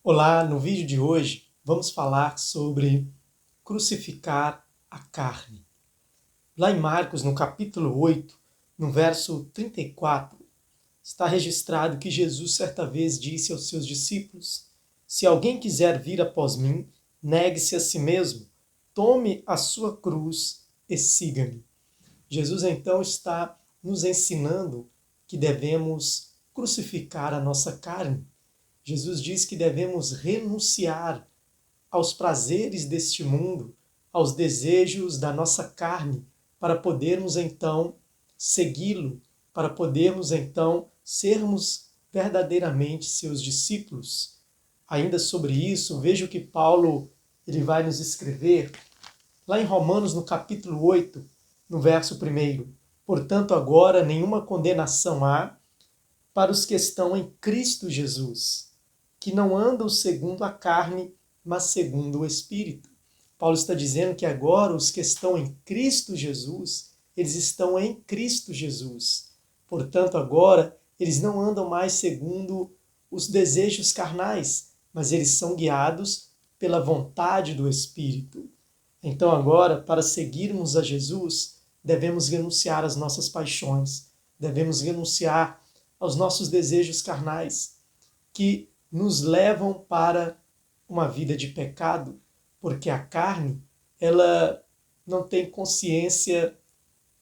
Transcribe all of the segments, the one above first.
Olá, no vídeo de hoje vamos falar sobre crucificar a carne. Lá em Marcos, no capítulo 8, no verso 34, está registrado que Jesus certa vez disse aos seus discípulos: Se alguém quiser vir após mim, negue-se a si mesmo, tome a sua cruz e siga-me. Jesus então está nos ensinando que devemos crucificar a nossa carne. Jesus diz que devemos renunciar aos prazeres deste mundo, aos desejos da nossa carne, para podermos então segui-lo, para podermos então sermos verdadeiramente seus discípulos. Ainda sobre isso, veja o que Paulo ele vai nos escrever lá em Romanos, no capítulo 8, no verso 1. Portanto, agora nenhuma condenação há para os que estão em Cristo Jesus, que não andam segundo a carne, mas segundo o Espírito. Paulo está dizendo que agora os que estão em Cristo Jesus, eles estão em Cristo Jesus. Portanto, agora eles não andam mais segundo os desejos carnais, mas eles são guiados pela vontade do Espírito. Então, agora, para seguirmos a Jesus, devemos renunciar às nossas paixões, devemos renunciar aos nossos desejos carnais, que nos levam para uma vida de pecado, porque a carne, ela não tem consciência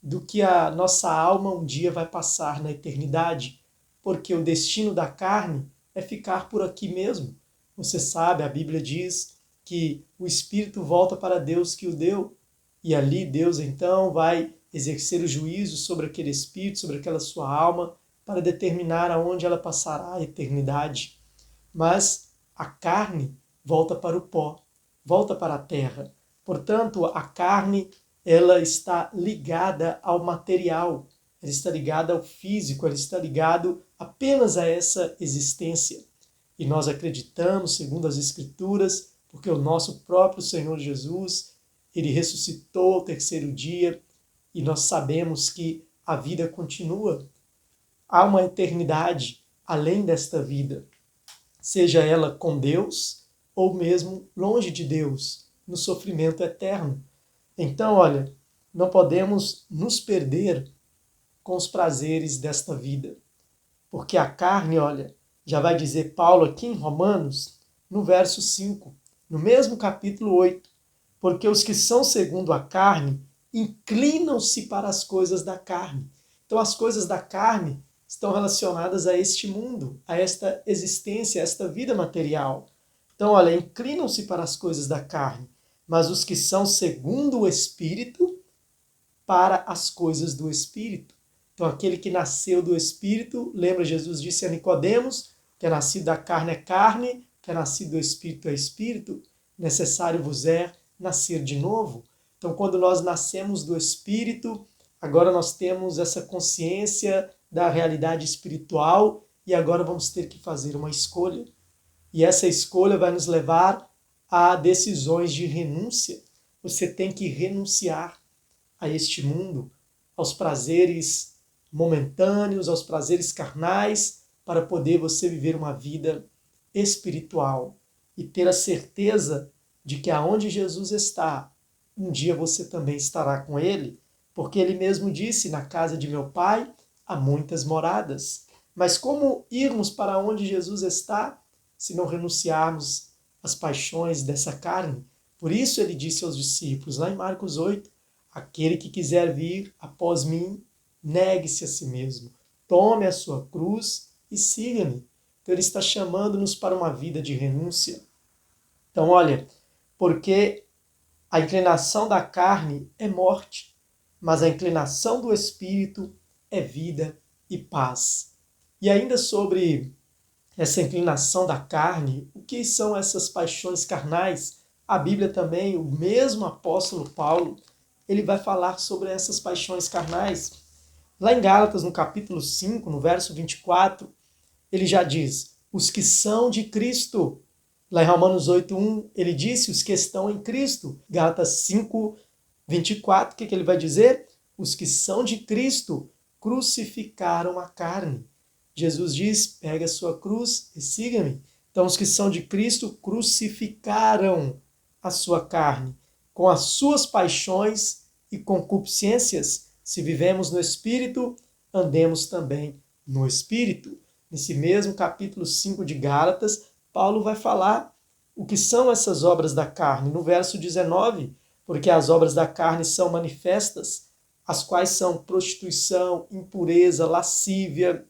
do que a nossa alma um dia vai passar na eternidade, porque o destino da carne é ficar por aqui mesmo. Você sabe, a Bíblia diz que o espírito volta para Deus que o deu, e ali Deus então vai exercer o juízo sobre aquele espírito, sobre aquela sua alma, para determinar aonde ela passará a eternidade. Mas a carne volta para o pó, volta para a terra. Portanto, a carne ela está ligada ao material, ela está ligada ao físico, ela está ligada apenas a essa existência. E nós acreditamos, segundo as Escrituras, porque o nosso próprio Senhor Jesus, ele ressuscitou ao terceiro dia, e nós sabemos que a vida continua. Há uma eternidade além desta vida, seja ela com Deus ou mesmo longe de Deus, no sofrimento eterno. Então, olha, não podemos nos perder com os prazeres desta vida, porque a carne, olha, já vai dizer Paulo aqui em Romanos, no verso 5, no mesmo capítulo 8, porque os que são segundo a carne inclinam-se para as coisas da carne. Então, as coisas da carne estão relacionadas a este mundo, a esta existência, a esta vida material. Então, olha, inclinam-se para as coisas da carne, mas os que são segundo o Espírito, para as coisas do Espírito. Então, aquele que nasceu do Espírito, lembra, Jesus disse a Nicodemos, que é nascido da carne, que é nascido do Espírito é Espírito, necessário vos é nascer de novo. Então, quando nós nascemos do Espírito, agora nós temos essa consciência da realidade espiritual e agora vamos ter que fazer uma escolha. E essa escolha vai nos levar a decisões de renúncia. Você tem que renunciar a este mundo, aos prazeres momentâneos, aos prazeres carnais, para poder você viver uma vida espiritual e ter a certeza de que aonde Jesus está, um dia você também estará com ele, porque ele mesmo disse, na casa de meu pai há muitas moradas. Mas como irmos para onde Jesus está, se não renunciarmos às paixões dessa carne? Por isso ele disse aos discípulos, lá em Marcos 8, aquele que quiser vir após mim, negue-se a si mesmo, tome a sua cruz e siga-me. Então ele está chamando-nos para uma vida de renúncia. Então olha, porque a inclinação da carne é morte, mas a inclinação do espírito é vida e paz. E ainda sobre essa inclinação da carne, o que são essas paixões carnais? A Bíblia também, o mesmo apóstolo Paulo, ele vai falar sobre essas paixões carnais. Lá em Gálatas, no capítulo 5, no verso 24, ele já diz, os que são de Cristo. Lá em Romanos 8:1, ele disse, os que estão em Cristo. Gálatas 5, 24, o que ele vai dizer? Os que são de Cristo crucificaram a carne. Jesus diz, pega a sua cruz e siga-me. Então, os que são de Cristo crucificaram a sua carne com as suas paixões e concupiscências. Se vivemos no Espírito, andemos também no Espírito. Nesse mesmo capítulo 5 de Gálatas, Paulo vai falar o que são essas obras da carne. No verso 19, porque as obras da carne são manifestas, as quais são prostituição, impureza, lascívia,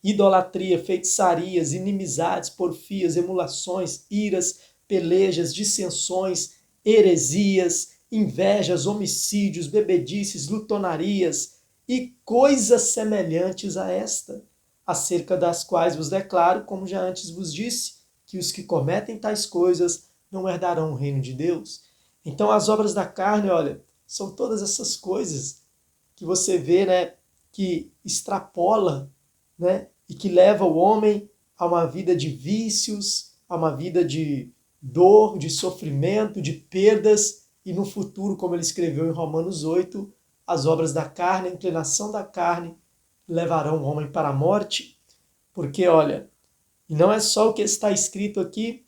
idolatria, feitiçarias, inimizades, porfias, emulações, iras, pelejas, dissensões, heresias, invejas, homicídios, bebedices, glutonarias e coisas semelhantes a esta, acerca das quais vos declaro, como já antes vos disse, que os que cometem tais coisas não herdarão o reino de Deus. Então as obras da carne, olha, são todas essas coisas que você vê, né, que extrapola, né, e que leva o homem a uma vida de vícios, a uma vida de dor, de sofrimento, de perdas, e no futuro, como ele escreveu em Romanos 8, as obras da carne, a inclinação da carne, levarão o homem para a morte. Porque, olha, e não é só o que está escrito aqui,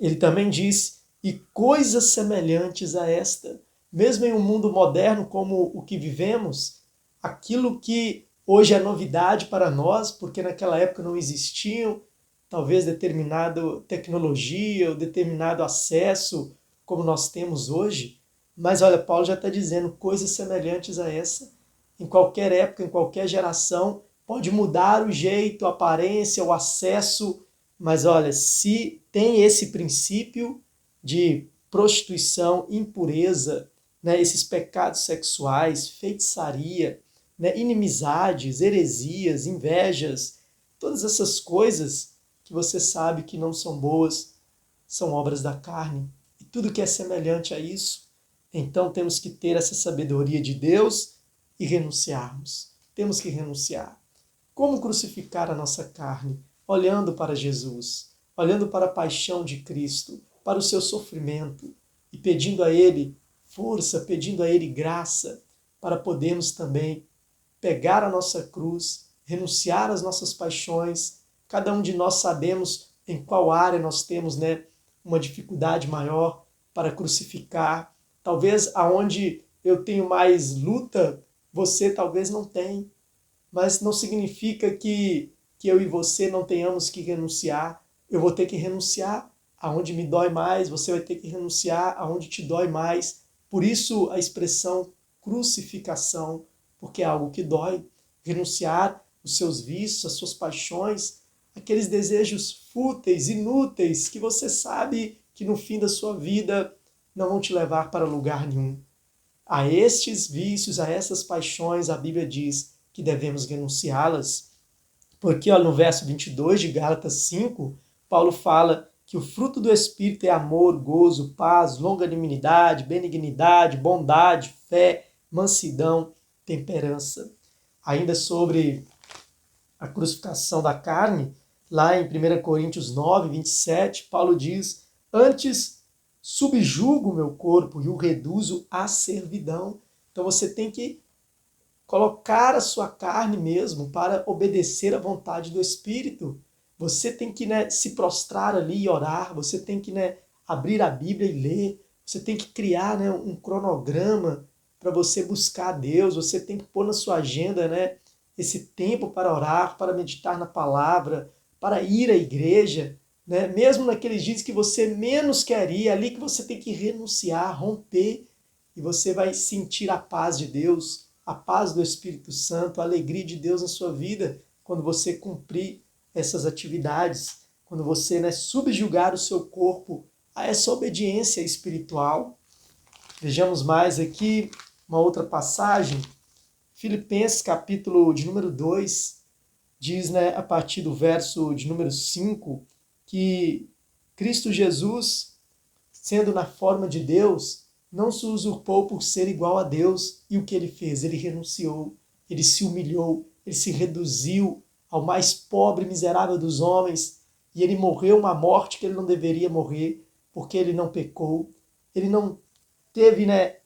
ele também diz, e coisas semelhantes a esta. Mesmo em um mundo moderno como o que vivemos, aquilo que hoje é novidade para nós, porque naquela época não existiam, talvez determinada tecnologia ou determinado acesso como nós temos hoje. Mas olha, Paulo já está dizendo coisas semelhantes a essa. Em qualquer época, em qualquer geração, pode mudar o jeito, a aparência, o acesso, mas olha, se tem esse princípio de prostituição, impureza, né, esses pecados sexuais, feitiçaria, né, inimizades, heresias, invejas, todas essas coisas que você sabe que não são boas, são obras da carne. E tudo que é semelhante a isso, então temos que ter essa sabedoria de Deus e renunciarmos. Temos que renunciar. Como crucificar a nossa carne? Olhando para Jesus, olhando para a paixão de Cristo, para o seu sofrimento e pedindo a Ele força, pedindo a Ele graça para podermos também pegar a nossa cruz, renunciar às nossas paixões. Cada um de nós sabemos em qual área nós temos, né, uma dificuldade maior para crucificar. Talvez aonde eu tenho mais luta, você talvez não tenha. Mas não significa que eu e você não tenhamos que renunciar. Eu vou ter que renunciar aonde me dói mais, você vai ter que renunciar aonde te dói mais. Por isso a expressão crucificação, porque é algo que dói. Renunciar os seus vícios, as suas paixões, aqueles desejos fúteis, inúteis, que você sabe que no fim da sua vida não vão te levar para lugar nenhum. A estes vícios, a essas paixões, a Bíblia diz que devemos renunciá-las. Porque ó, no verso 22 de Gálatas 5, Paulo fala que o fruto do Espírito é amor, gozo, paz, longanimidade, benignidade, bondade, fé, mansidão, temperança. Ainda sobre a crucificação da carne, lá em 1 Coríntios 9, 27, Paulo diz, antes subjugo o meu corpo e o reduzo à servidão. Então você tem que colocar a sua carne mesmo para obedecer à vontade do Espírito. Você tem que, né, se prostrar ali e orar, você tem que, né, abrir a Bíblia e ler, você tem que criar, né, um cronograma para você buscar a Deus, você tem que pôr na sua agenda, né, esse tempo para orar, para meditar na palavra, para ir à igreja, né, mesmo naqueles dias que você menos quer ir, ali que você tem que renunciar, romper, e você vai sentir a paz de Deus, a paz do Espírito Santo, a alegria de Deus na sua vida, quando você cumprir essas atividades, quando você, né, subjugar o seu corpo a essa obediência espiritual. Vejamos mais aqui uma outra passagem, Filipenses capítulo de número 2, diz, né, a partir do verso de número 5, que Cristo Jesus, sendo na forma de Deus, não se usurpou por ser igual a Deus. E o que ele fez? Ele renunciou, ele se humilhou, ele se reduziu ao mais pobre e miserável dos homens, e ele morreu uma morte que ele não deveria morrer, porque ele não pecou, ele não teve, né,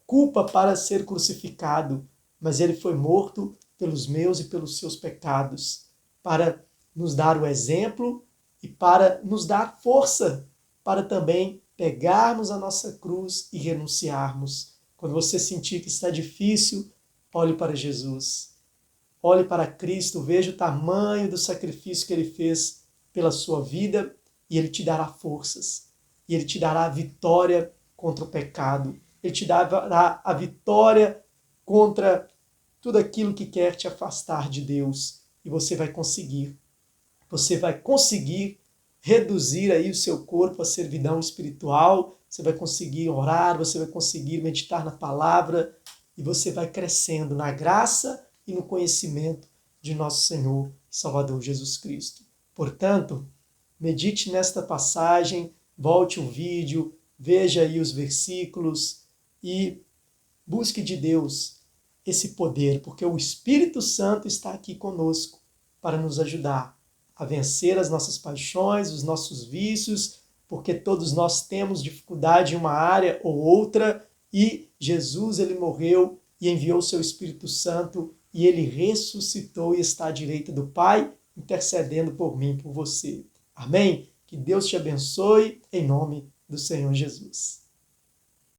culpa para ser crucificado, mas ele foi morto pelos meus e pelos seus pecados, para nos dar o exemplo e para nos dar força para também pegarmos a nossa cruz e renunciarmos. Quando você sentir que está difícil, olhe para Jesus. Olhe para Cristo, veja o tamanho do sacrifício que Ele fez pela sua vida e Ele te dará forças. E Ele te dará a vitória contra o pecado. Ele te dará a vitória contra tudo aquilo que quer te afastar de Deus. E você vai conseguir. Você vai conseguir reduzir aí o seu corpo à servidão espiritual. Você vai conseguir orar, você vai conseguir meditar na palavra e você vai crescendo na graça e no conhecimento de nosso Senhor e Salvador Jesus Cristo. Portanto, medite nesta passagem, volte o vídeo, veja aí os versículos e busque de Deus esse poder, porque o Espírito Santo está aqui conosco para nos ajudar a vencer as nossas paixões, os nossos vícios, porque todos nós temos dificuldade em uma área ou outra e Jesus, ele morreu e enviou o seu Espírito Santo e ele ressuscitou e está à direita do Pai, intercedendo por mim, por você. Amém? Que Deus te abençoe, em nome do Senhor Jesus.